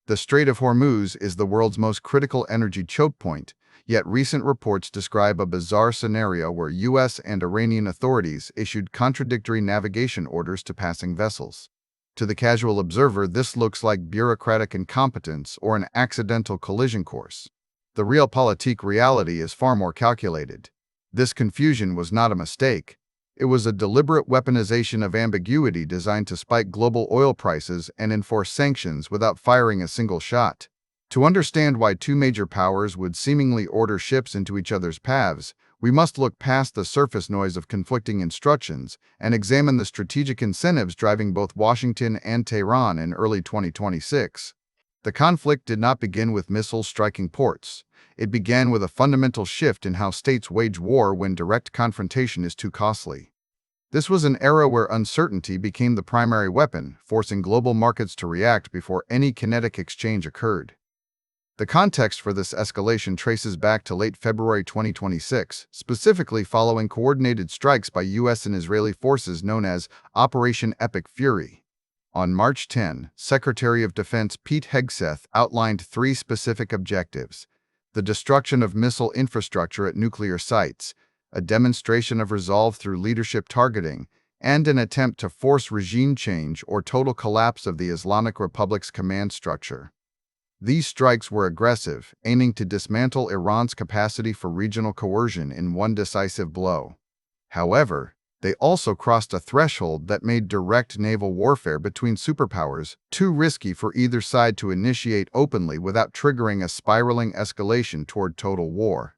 The Strait of Hormuz is the world's most critical energy choke point, yet recent reports describe a bizarre scenario where US and Iranian authorities issued contradictory navigation orders to passing vessels. To the casual observer, this looks like bureaucratic incompetence or an accidental collision course. The realpolitik reality is far more calculated. This confusion was not a mistake. It was a deliberate weaponization of ambiguity designed to spike global oil prices and enforce sanctions without firing a single shot. To understand why two major powers would seemingly order ships into each other's paths, we must look past the surface noise of conflicting instructions and examine the strategic incentives driving both Washington and Tehran in early 2026. The conflict did not begin with missiles striking ports. It began with a fundamental shift in how states wage war when direct confrontation is too costly. This was an era where uncertainty became the primary weapon, forcing global markets to react before any kinetic exchange occurred. The context for this escalation traces back to late February 2026, specifically following coordinated strikes by US and Israeli forces known as Operation Epic Fury. On March 10, Secretary of Defense Pete Hegseth outlined three specific objectives: the destruction of missile infrastructure at nuclear sites, a demonstration of resolve through leadership targeting, and an attempt to force regime change or total collapse of the Islamic Republic's command structure. These strikes were aggressive, aiming to dismantle Iran's capacity for regional coercion in one decisive blow. However, they also crossed a threshold that made direct naval warfare between superpowers too risky for either side to initiate openly without triggering a spiraling escalation toward total war.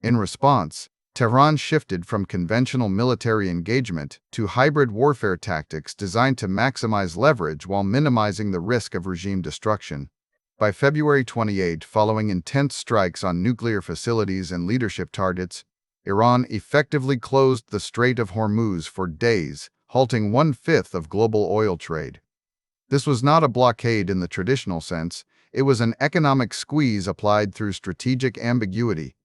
In response, Tehran shifted from conventional military engagement to hybrid warfare tactics designed to maximize leverage while minimizing the risk of regime destruction. By February 28, following intense strikes on nuclear facilities and leadership targets, Iran effectively closed the Strait of Hormuz for days, halting 1/5 of global oil trade. This was not a blockade in the traditional sense, it was an economic squeeze applied through strategic ambiguity.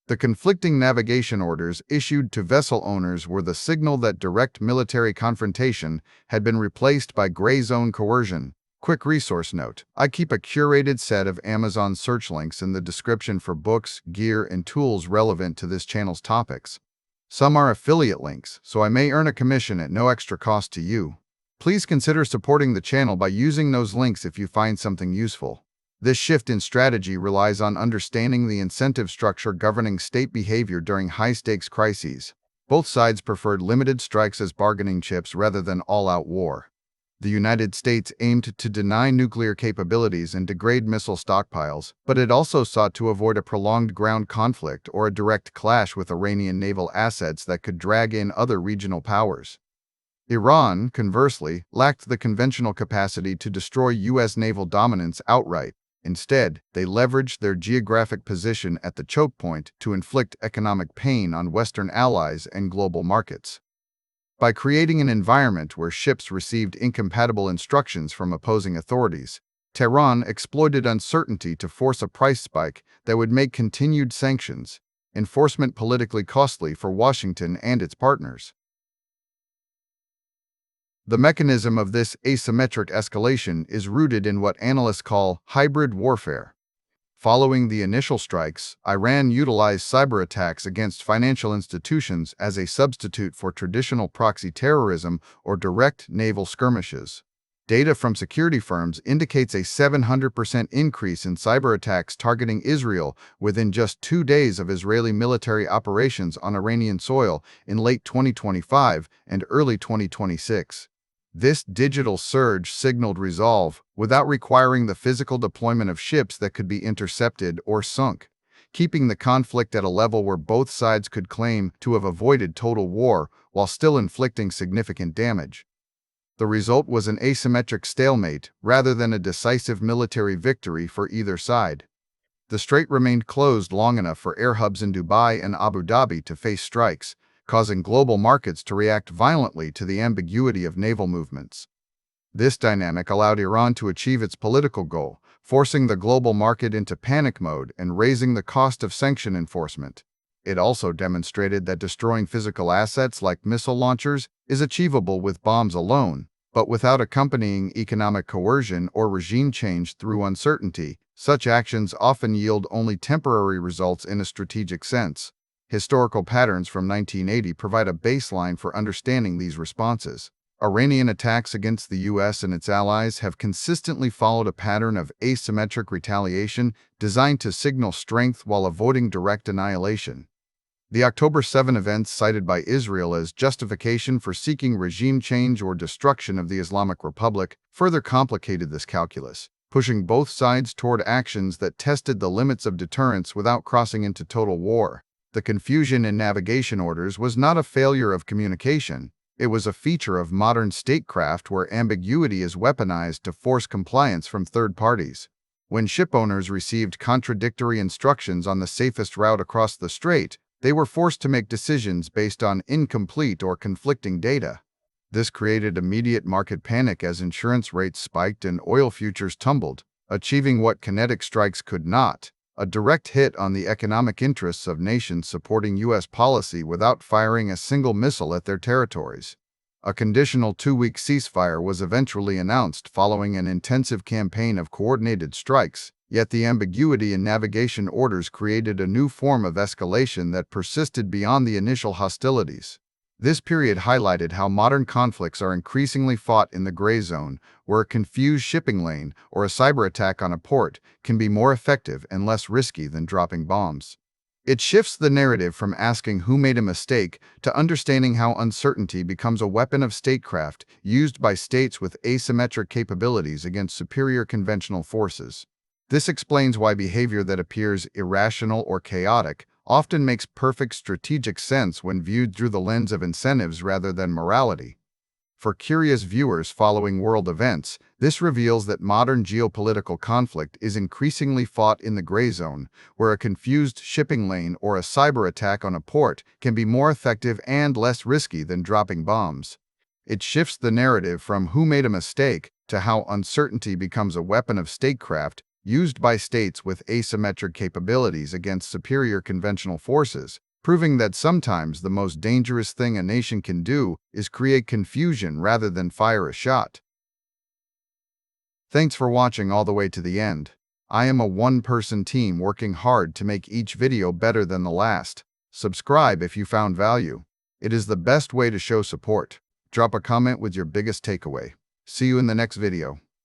The conflicting navigation orders issued to vessel owners were the signal that direct military confrontation had been replaced by gray zone coercion. Quick resource note: I keep a curated set of Amazon search links in the description for books, gear, and tools relevant to this channel's topics. Some are affiliate links, so I may earn a commission at no extra cost to you. Please consider supporting the channel by using those links if you find something useful. This shift in strategy relies on understanding the incentive structure governing state behavior during high-stakes crises. Both sides preferred limited strikes as bargaining chips rather than all-out war. The United States aimed to deny nuclear capabilities and degrade missile stockpiles, but it also sought to avoid a prolonged ground conflict or a direct clash with Iranian naval assets that could drag in other regional powers. Iran, conversely, lacked the conventional capacity to destroy U.S. naval dominance outright. Instead, they leveraged their geographic position at the choke point to inflict economic pain on Western allies and global markets. By creating an environment where ships received incompatible instructions from opposing authorities, Tehran exploited uncertainty to force a price spike that would make continued sanctions enforcement politically costly for Washington and its partners. The mechanism of this asymmetric escalation is rooted in what analysts call hybrid warfare. Following the initial strikes, Iran utilized cyber attacks against financial institutions as a substitute for traditional proxy terrorism or direct naval skirmishes. Data from security firms indicates a 700% increase in cyber attacks targeting Israel within just 2 days of Israeli military operations on Iranian soil in late 2025 and early 2026. This digital surge signaled resolve without requiring the physical deployment of ships that could be intercepted or sunk, keeping the conflict at a level where both sides could claim to have avoided total war while still inflicting significant damage. The result was an asymmetric stalemate rather than a decisive military victory for either side. The strait remained closed long enough for air hubs in Dubai and Abu Dhabi to face strikes, causing global markets to react violently to the ambiguity of naval movements. This dynamic allowed Iran to achieve its political goal, forcing the global market into panic mode and raising the cost of sanction enforcement. It also demonstrated that destroying physical assets like missile launchers is achievable with bombs alone, but without accompanying economic coercion or regime change through uncertainty. Such actions often yield only temporary results in a strategic sense. Historical patterns from 1980 provide a baseline for understanding these responses. Iranian attacks against the US and its allies have consistently followed a pattern of asymmetric retaliation designed to signal strength while avoiding direct annihilation. The October 7 events cited by Israel as justification for seeking regime change or destruction of the Islamic Republic further complicated this calculus, pushing both sides toward actions that tested the limits of deterrence without crossing into total war. The confusion in navigation orders was not a failure of communication. It was a feature of modern statecraft where ambiguity is weaponized to force compliance from third parties. When shipowners received contradictory instructions on the safest route across the strait, they were forced to make decisions based on incomplete or conflicting data. This created immediate market panic as insurance rates spiked and oil futures tumbled, achieving what kinetic strikes could not: a direct hit on the economic interests of nations supporting U.S. policy without firing a single missile at their territories. A conditional 2-week ceasefire was eventually announced following an intensive campaign of coordinated strikes, yet the ambiguity in navigation orders created a new form of escalation that persisted beyond the initial hostilities. This period highlighted how modern conflicts are increasingly fought in the gray zone, where a confused shipping lane or a cyber attack on a port can be more effective and less risky than dropping bombs. It shifts the narrative from asking who made a mistake to understanding how uncertainty becomes a weapon of statecraft used by states with asymmetric capabilities against superior conventional forces. This explains why behavior that appears irrational or chaotic often makes perfect strategic sense when viewed through the lens of incentives rather than morality. For curious viewers following world events, this reveals that modern geopolitical conflict is increasingly fought in the gray zone, where a confused shipping lane or a cyber attack on a port can be more effective and less risky than dropping bombs. It shifts the narrative from who made a mistake to how uncertainty becomes a weapon of statecraft used by states with asymmetric capabilities against superior conventional forces, proving that sometimes the most dangerous thing a nation can do is create confusion rather than fire a shot. Thanks for watching all the way to the end. I am a one-person team working hard to make each video better than the last. Subscribe if you found value. It is the best way to show support. Drop a comment with your biggest takeaway. See you in the next video.